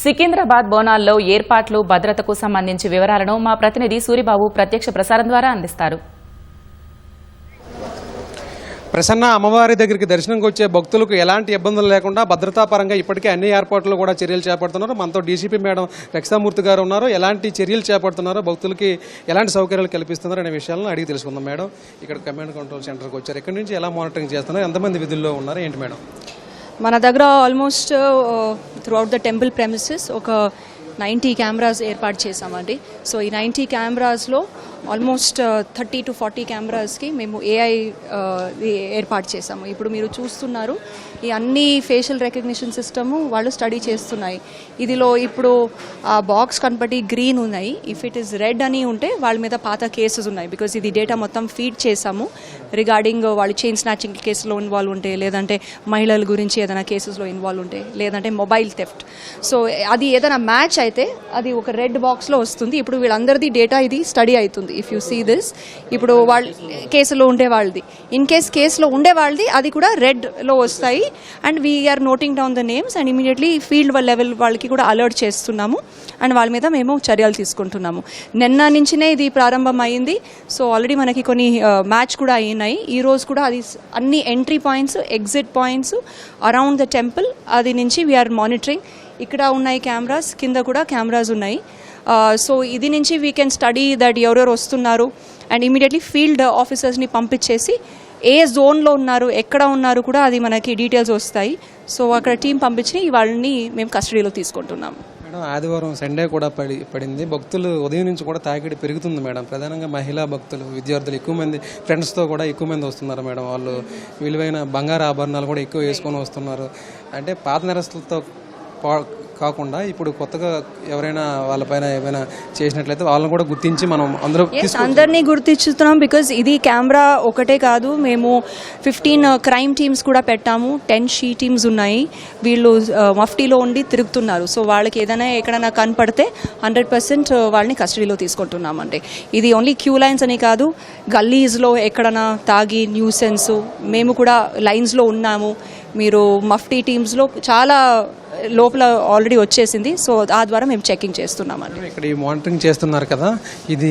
సికింద్రాబాద్ బోనాల్లో ఏర్పాట్లు భద్రతకు సంబంధించి వివరాలను మా ప్రతినిధి సూరిబాబు ప్రత్యక్ష ప్రసారం ద్వారా అందిస్తారు. ప్రసన్న అమ్మవారి దగ్గరికి దర్శనంకి వచ్చే భక్తులకు ఎలాంటి ఇబ్బందులు లేకుండా భద్రతాపరంగా ఇప్పటికే అన్ని ఏర్పాట్లు కూడా చర్యలు చేపడుతున్నారు. మనతో డీసీపీ మేడం రక్షామూర్తి గారు ఉన్నారు. ఎలాంటి చర్యలు చేపడుతున్నారో, భక్తులకి ఎలాంటి సౌకర్యాలు కల్పిస్తున్నారు అనే విషయాలను అడిగి తెలుసుకుందాం. మేడం, ఇక్కడ కమాండ్ కంట్రోల్ సెంటర్కి వచ్చారు. ఇక్కడ నుంచి ఎలా మానిటరింగ్ చేస్తున్నారు, ఎంతమంది విధుల్లో ఉన్నారు, ఏంటి మేడం? మన దగ్గర almost throughout the temple premises ఒక 90 కెమెరాస్ ఏర్పాటు చేసామండి. సో ఈ 90 కెమెరాస్లో ఆల్మోస్ట్ 30 to 40 కెమెరాస్కి మేము ఏఐ ఏర్పాటు చేసాము. ఇప్పుడు మీరు చూస్తున్నారు, ఈ అన్ని ఫేషియల్ రికగ్నిషన్ సిస్టము వాళ్ళు స్టడీ చేస్తున్నాయి. ఇదిలో ఇప్పుడు ఆ బాక్స్ కనపడి గ్రీన్ ఉన్నాయి, ఇఫ్ ఇట్ ఈస్ రెడ్ అని ఉంటే వాళ్ళ మీద పాత కేసెస్ ఉన్నాయి. బికాజ్ ఇది డేటా మొత్తం ఫీడ్ చేసాము రిగార్డింగ్ వాళ్ళు చైన్ స్నాచింగ్ కేసులో ఇన్వాల్వ్ ఉంటే, లేదంటే మహిళల గురించి ఏదైనా కేసెస్లో ఇన్వాల్వ్ ఉంటే, లేదంటే మొబైల్ థెఫ్ట్. సో అది ఏదైనా మ్యాచ్ అయితే అది ఒక రెడ్ బాక్స్లో వస్తుంది. ఇప్పుడు వీళ్ళందరిది డేటా ఇది స్టడీ అవుతుంది. ఇఫ్ యూ సీ దిస్, ఇప్పుడు వాళ్ళ కేసులో ఉండే వాళ్ళది, ఇన్ కేస్ కేసులో ఉండే వాళ్ళది అది కూడా రెడ్లో వస్తాయి. And we're noting down the names and immediately field level వాళ్ళకి కూడా అలర్ట్ చేస్తున్నాము. అండ్ వాళ్ళ మీద మేము చర్యలు తీసుకుంటున్నాము. నిన్న నుంచినే ఇది ప్రారంభం అయింది. సో ఆల్రెడీ మనకి కొన్ని మ్యాచ్ కూడా అయినాయి. ఈ రోజు కూడా అది అన్ని entry points, exit points around the temple అది నుంచి వీఆర్ మానిటరింగ్. ఇక్కడ ఉన్నాయి కెమెరాస్, కింద కూడా కెమెరాస్ ఉన్నాయి. సో ఇది నుంచి వీ కెన్ స్టడీ దట్ ఎవరెవరు వస్తున్నారు అండ్ ఇమీడియట్లీ ఫీల్డ్ ఆఫీసర్స్ని పంపించేసి ఏ జోన్లో ఉన్నారు, ఎక్కడ ఉన్నారు కూడా అది మనకి డీటెయిల్స్ వస్తాయి. సో అక్కడ టీం పంపించి వాళ్ళని మేము కస్టడీలో తీసుకుంటున్నాము. మేడం, ఆదివారం సండే కూడా పడింది. భక్తులు ఉదయం నుంచి కూడా తాకిడి పెరుగుతుంది మేడం. ప్రధానంగా మహిళా భక్తులు, విద్యార్థులు ఎక్కువ మంది, ఫ్రెండ్స్తో కూడా ఎక్కువ మంది వస్తున్నారు మేడం. వాళ్ళు విలువైన బంగారు ఆభరణాలు కూడా ఎక్కువ వేసుకొని వస్తున్నారు. అంటే పాత నేరస్తులతో కాకుండా ఇప్పుడు కొత్తగా ఎవరైనా వాళ్ళపైన ఏమైనా చేసినట్లయితే వాళ్ళని కూడా గుర్తించి మనం అందరినీ గుర్తించుతున్నాం. బికాజ్ ఇది కెమెరా ఒకటే కాదు, మేము 15 క్రైమ్ టీమ్స్ కూడా పెట్టాము. 10 షీ టీమ్స్ ఉన్నాయి. వీళ్ళు మఫ్టీలో ఉండి తిరుగుతున్నారు. సో వాళ్ళకి ఏదైనా ఎక్కడైనా కనపడితే 100% వాళ్ళని కస్టడీలో తీసుకుంటున్నామండి. ఇది ఓన్లీ క్యూ లైన్స్ అని కాదు, గల్లీస్లో ఎక్కడైనా తాగి న్యూసెన్స్ మేము కూడా లైన్స్లో ఉన్నాము. మీరు మఫ్టీ టీమ్స్లో చాలా లోపల ఆల్రెడీ వచ్చేసింది. సో ఆ ద్వారా మేము చెకింగ్ చేస్తున్నామండి. ఇక్కడ ఈ మానిటరింగ్ చేస్తున్నారు కదా, ఇది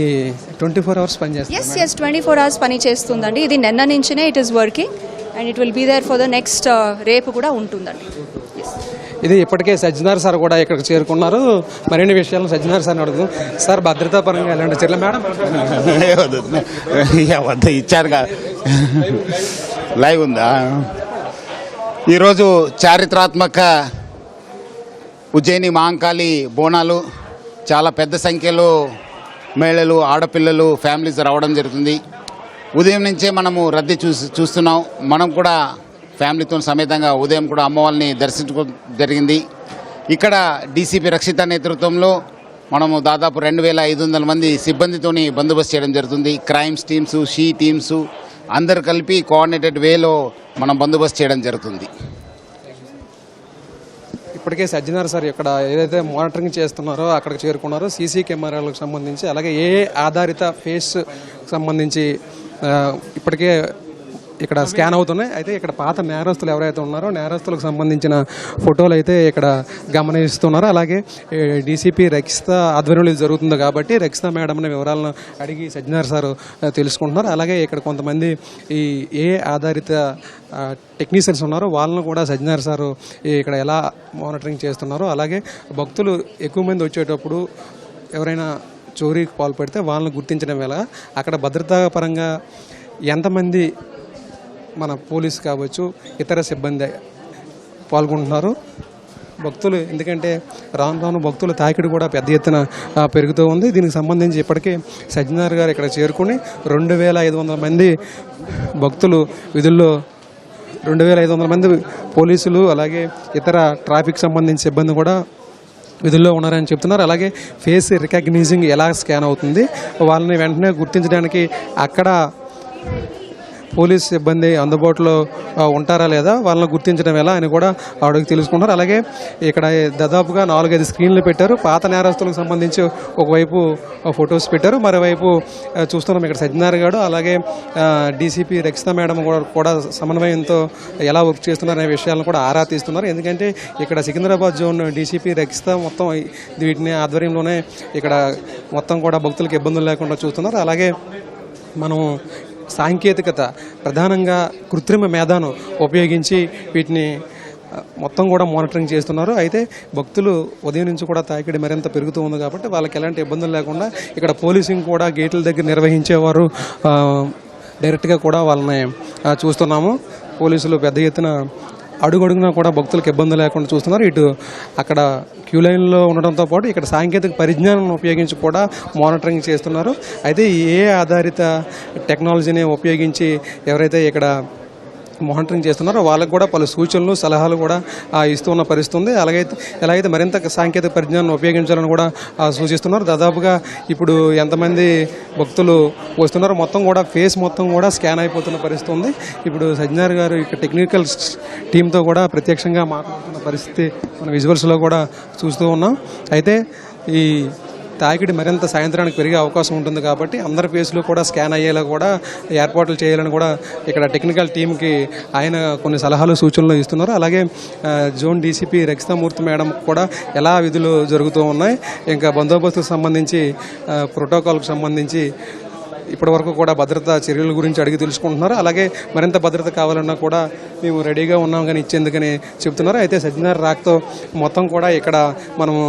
24 hours పనిచేస్తుంది? ఎస్ 24 hours పని చేస్తుందండి. ఇది నిన్న నుంచినే it is working and it will be there for the next రేపు కూడా ఉంటుందండి. ఇది ఇప్పటికే సజ్జనార్ సార్ కూడా ఇక్కడికి చేరుకున్నారు. మరిన్ని విషయాలను సజ్జనార్ సార్ని అడుగుతాం. సార్, భద్రతా పరంగా ఎలాంటి చర్యలు? మేడం ఇచ్చారుగా, లైవ్ ఉందా? ఈరోజు చారిత్రాత్మక ఉజ్జయిని మహంకాళి బోనాలు చాలా పెద్ద సంఖ్యలో మహిళలు, ఆడపిల్లలు, ఫ్యామిలీస్ రావడం జరుగుతుంది. ఉదయం నుంచే మనము రద్దీ చూస్తున్నాం. మనం కూడా ఫ్యామిలీతో సమేతంగా ఉదయం కూడా అమ్మవారిని దర్శించుకోవడం జరిగింది. ఇక్కడ డీసీపీ రక్షిత నేతృత్వంలో మనము దాదాపు 2500 మంది సిబ్బందితోని బందోబస్తు చేయడం జరుగుతుంది. క్రైమ్స్ టీమ్స్, షీ టీమ్స్ అందరు కలిపి కోఆర్డినేటెడ్ వేలో మనం బందోబస్తు చేయడం జరుగుతుంది. ఇప్పటికే సజ్జనార్ సార్ ఇక్కడ ఏదైతే మానిటరింగ్ చేస్తున్నారో అక్కడికి చేరుకున్నారో. సీసీ కెమెరాలకు సంబంధించి, అలాగే ఏ ఆధారిత ఫేస్ సంబంధించి ఇప్పటికే ఇక్కడ స్కాన్ అవుతున్నాయి. అయితే ఇక్కడ పాత నేరస్తులు ఎవరైతే ఉన్నారో నేరస్తులకు సంబంధించిన ఫోటోలు అయితే ఇక్కడ గమనిస్తున్నారు. అలాగే డీసీపీ రక్షిత ఆధ్వర్యంలో జరుగుతుంది కాబట్టి రక్షిత మేడంని వివరాలను అడిగి సజ్జనార్ సార్ తెలుసుకుంటున్నారు. అలాగే ఇక్కడ కొంతమంది ఈ ఏ ఆధారిత టెక్నీషియన్స్ ఉన్నారో వాళ్ళను కూడా సజ్జనార్ సార్ ఇక్కడ ఎలా మానిటరింగ్ చేస్తున్నారో, అలాగే భక్తులు ఎక్కువ మంది వచ్చేటప్పుడు ఎవరైనా చోరీకి పాల్పడితే వాళ్ళని గుర్తించడం ఎలా, అక్కడ భద్రతా పరంగా ఎంతమంది మన పోలీసు కావచ్చు, ఇతర సిబ్బంది పాల్గొంటున్నారు. భక్తులు, ఎందుకంటే రాను రాను భక్తుల తాకిడి కూడా పెద్ద ఎత్తున పెరుగుతూ ఉంది. దీనికి సంబంధించి ఇప్పటికే సజ్జనార్ గారు ఇక్కడ చేరుకుని 2500 మంది భక్తులు విధుల్లో, 2500 మంది పోలీసులు, అలాగే ఇతర ట్రాఫిక్ సంబంధించిన సిబ్బంది కూడా విధుల్లో ఉన్నారని చెప్తున్నారు. అలాగే ఫేస్ రికగ్నైజింగ్ ఎలా స్కాన్ అవుతుంది, వాళ్ళని వెంటనే గుర్తించడానికి అక్కడ పోలీస్ సిబ్బంది అందుబాటులో ఉంటారా లేదా, వాళ్ళని గుర్తించడం ఎలా అని కూడా ఆవిడకి తెలుసుకుంటారు. అలాగే ఇక్కడ దాదాపుగా 4-5 స్క్రీన్లు పెట్టారు. పాత నేరస్తులకు సంబంధించి ఒకవైపు ఫొటోస్ పెట్టారు, మరోవైపు చూస్తున్నాం ఇక్కడ సజ్జనార్ గారు అలాగే డీసీపీ రక్షిత మేడం కూడా సమన్వయంతో ఎలా వర్క్ చేస్తున్నారనే విషయాలను కూడా ఆరా తీస్తున్నారు. ఎందుకంటే ఇక్కడ సికింద్రాబాద్ జోన్ డీసీపీ రక్షిత మొత్తం వీటిని ఆధ్వర్యంలోనే ఇక్కడ మొత్తం కూడా భక్తులకు ఇబ్బందులు లేకుండా చూస్తున్నారు. అలాగే మనం సాంకేతికత ప్రధానంగా కృత్రిమ మేధాను ఉపయోగించి వీటిని మొత్తం కూడా మానిటరింగ్ చేస్తున్నారు. అయితే భక్తులు ఉదయం నుంచి కూడా తాకిడి మరింత పెరుగుతూ ఉంది కాబట్టి వాళ్ళకి ఎలాంటి ఇబ్బందులు లేకుండా ఇక్కడ పోలీసింగ్ కూడా గేట్ల దగ్గర నిర్వహించేవారు డైరెక్ట్గా కూడా వాళ్ళని చూస్తున్నాము. పోలీసులు పెద్ద ఎత్తున అడుగడుగునా కూడా భక్తులకు ఇబ్బంది లేకుండా చూస్తున్నారు. ఇటు అక్కడ క్యూ లైన్లో ఉండడంతో పాటు ఇక్కడ సాంకేతిక పరిజ్ఞానం ఉపయోగించి కూడా మానిటరింగ్ చేస్తున్నారు. అయితే ఏ ఆధారిత టెక్నాలజీని ఉపయోగించి ఎవరైతే ఇక్కడ మానిటరింగ్ చేస్తున్నారో వాళ్ళకు కూడా పలు సూచనలు సలహాలు కూడా ఇస్తున్న పరిస్థితి ఉంది. ఎలాగైతే మరింత సాంకేతిక పరిజ్ఞానం ఉపయోగించాలని కూడా సూచిస్తున్నారు. దాదాపుగా ఇప్పుడు ఎంతమంది భక్తులు వస్తున్నారో మొత్తం కూడా ఫేస్ మొత్తం కూడా స్కాన్ అయిపోతున్న పరిస్థితి ఉంది. ఇప్పుడు సజ్జనార్ గారు ఇక్కడ టెక్నికల్ టీంతో కూడా ప్రత్యక్షంగా మాట్లాడుతున్న పరిస్థితి మన విజువల్స్లో కూడా చూస్తూ ఉన్నాం. అయితే ఈ తాకిడి మరింత సాయంత్రానికి పెరిగే అవకాశం ఉంటుంది కాబట్టి అందరి ఫేస్లో కూడా స్కాన్ అయ్యేలా కూడా ఏర్పాట్లు చేయాలని కూడా ఇక్కడ టెక్నికల్ టీంకి ఆయన కొన్ని సలహాలు సూచనలు ఇస్తున్నారు. అలాగే జోన్ డీసీపీ రక్షితామూర్తి మేడం కూడా ఎలా విధులు జరుగుతూ ఉన్నాయి, ఇంకా బందోబస్తుకు సంబంధించి ప్రోటోకాల్కి సంబంధించి ఇప్పటివరకు కూడా భద్రతా చర్యల గురించి అడిగి తెలుసుకుంటున్నారు. అలాగే మరింత భద్రత కావాలన్నా కూడా మేము రెడీగా ఉన్నాం కానీ ఇచ్చేందుకని చెప్తున్నారు. అయితే సజ్జనార్ రాక్తో మొత్తం కూడా ఇక్కడ మనము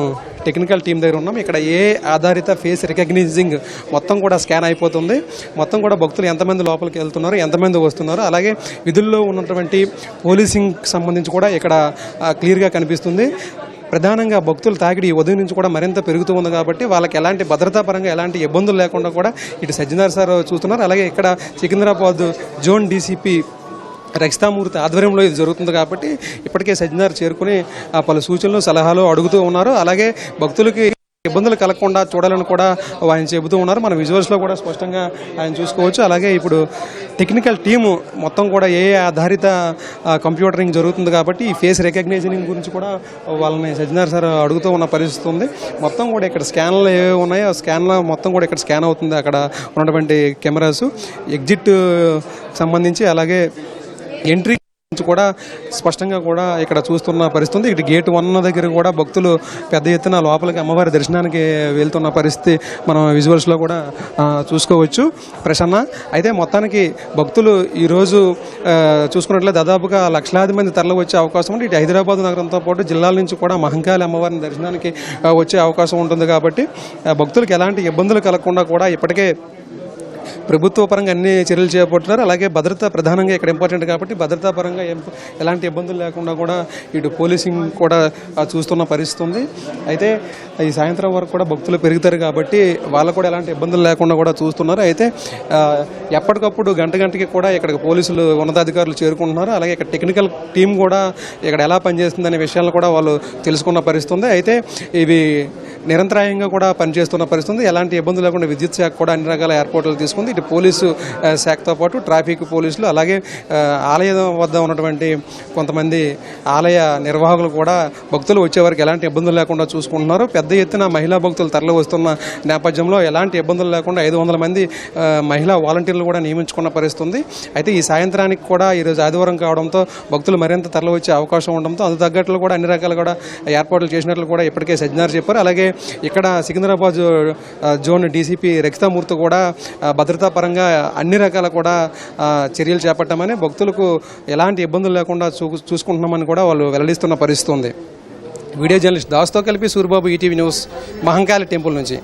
టెక్నికల్ టీం దగ్గర ఉన్నాం. ఇక్కడ ఏ ఆధారిత ఫేస్ రికగ్నైజింగ్ మొత్తం కూడా స్కాన్ అయిపోతుంది. మొత్తం కూడా భక్తులు ఎంతమంది లోపలికి వెళ్తున్నారు, ఎంతమంది వస్తున్నారు, అలాగే విధుల్లో ఉన్నటువంటి పోలీసింగ్ సంబంధించి కూడా ఇక్కడ క్లియర్గా కనిపిస్తుంది. ప్రధానంగా భక్తుల తాకిడి ఉదయం నుంచి కూడా మరింత పెరుగుతూ ఉంది కాబట్టి వాళ్ళకి ఎలాంటి భద్రతా పరంగా ఎలాంటి ఇబ్బందులు లేకుండా కూడా ఇటు సజ్జనార్ సార్ చూస్తున్నారు. అలాగే ఇక్కడ సికింద్రాబాద్ జోన్ డీసీపీ రక్షితామూర్తి ఆధ్వర్యంలో ఇది జరుగుతుంది కాబట్టి ఇప్పటికే సజ్జనార్ చేరుకుని పలు సూచనలు సలహాలు అడుగుతూ ఉన్నారు. అలాగే భక్తులకి ఇబ్బందులు కలగకుండా చూడాలని కూడా ఆయన చెబుతూ ఉన్నారు. మన విజువల్స్లో కూడా స్పష్టంగా ఆయన చూసుకోవచ్చు. అలాగే ఇప్పుడు టెక్నికల్ టీము మొత్తం కూడా ఏ ఆధారిత కంప్యూటరింగ్ జరుగుతుంది కాబట్టి ఈ ఫేస్ రికగ్నైజింగ్ గురించి కూడా వాళ్ళని సజ్జనార్ సార్ అడుగుతూ ఉన్న పరిస్థితి ఉంది. మొత్తం కూడా ఇక్కడ స్కాన్లు ఏవే ఉన్నాయో ఆ స్కాన్లో మొత్తం కూడా ఇక్కడ స్కాన్ అవుతుంది. అక్కడ ఉన్నటువంటి కెమెరాస్ ఎగ్జిట్ సంబంధించి అలాగే ఎంట్రీ కూడా స్పష్టంగా కూడా ఇక్కడ చూస్తున్న పరిస్థితి. ఇటు గేట్ 1 దగ్గర కూడా భక్తులు పెద్ద ఎత్తున లోపలికి అమ్మవారి దర్శనానికి వెళ్తున్న పరిస్థితి మనం విజువల్స్లో కూడా చూసుకోవచ్చు ప్రసన్న. అయితే మొత్తానికి భక్తులు ఈరోజు చూసుకున్నట్లయితే దాదాపుగా లక్షలాది మంది తరలి వచ్చే అవకాశం ఉంది. ఇటు హైదరాబాద్ నగరంతో పాటు జిల్లాల నుంచి కూడా మహంకాళి అమ్మవారిని దర్శనానికి వచ్చే అవకాశం ఉంటుంది కాబట్టి భక్తులకు ఎలాంటి ఇబ్బందులు కలగకుండా కూడా ఇప్పటికే ప్రభుత్వ పరంగా అన్ని చర్యలు చేపడుతున్నారు. అలాగే భద్రత ప్రధానంగా ఇక్కడ ఇంపార్టెంట్ కాబట్టి భద్రతా పరంగా ఎలాంటి ఇబ్బందులు లేకుండా కూడా ఇటు పోలీసింగ్ కూడా చూస్తున్న పరిస్థితి ఉంది. అయితే ఈ సాయంత్రం వరకు కూడా భక్తులు పెరుగుతారు కాబట్టి వాళ్ళకు కూడా ఎలాంటి ఇబ్బందులు లేకుండా కూడా చూస్తున్నారు. అయితే ఎప్పటికప్పుడు గంటకి కూడా ఇక్కడికి పోలీసులు ఉన్నతాధికారులు చేరుకుంటున్నారు. అలాగే ఇక్కడ టెక్నికల్ టీం కూడా ఇక్కడ ఎలా పనిచేస్తుందనే విషయాలను కూడా వాళ్ళు తెలుసుకున్న పరిస్థితి ఉంది. అయితే ఇవి నిరంతరాయంగా కూడా పనిచేస్తున్న పరిస్థితి. ఎలాంటి ఇబ్బందులు లేకుండా విద్యుత్ శాఖ కూడా అన్ని రకాల ఏర్పాట్లు తీసుకుంది. ఇటు పోలీసు శాఖతో పాటు ట్రాఫిక్ పోలీసులు అలాగే ఆలయం వద్ద ఉన్నటువంటి కొంతమంది ఆలయ నిర్వాహకులు కూడా భక్తులు వచ్చేవారికి ఎలాంటి ఇబ్బందులు లేకుండా చూసుకుంటున్నారు. పెద్ద ఎత్తున మహిళా భక్తులు తరలి వస్తున్న నేపథ్యంలో ఎలాంటి ఇబ్బందులు లేకుండా 500 మంది మహిళా వాలంటీర్లు కూడా నియమించుకున్న పరిస్థితి ఉంది. అయితే ఈ సాయంత్రానికి కూడా ఈరోజు ఆదివారం కావడంతో భక్తులు మరింత తరలి వచ్చే అవకాశం ఉండడంతో అందుకు తగ్గట్లు కూడా అన్ని రకాలు కూడా ఏర్పాట్లు చేసినట్లు కూడా ఇప్పటికే సజ్జనార్ చెప్పారు. అలాగే ఇక్కడ సికింద్రాబాద్ జోన్ డీసీపీ రక్షితామూర్తి కూడా భద్రతా పరంగా అన్ని రకాల కూడా చర్యలు చేపట్టామని భక్తులకు ఎలాంటి ఇబ్బందులు లేకుండా చూసుకుంటున్నామని కూడా వాళ్ళు వెల్లడిస్తున్న పరిస్థితి ఉంది. వీడియో జర్నలిస్ట్ దాస్తో కలిపి Suribabu, ETV news, Mahankali temple నుంచి.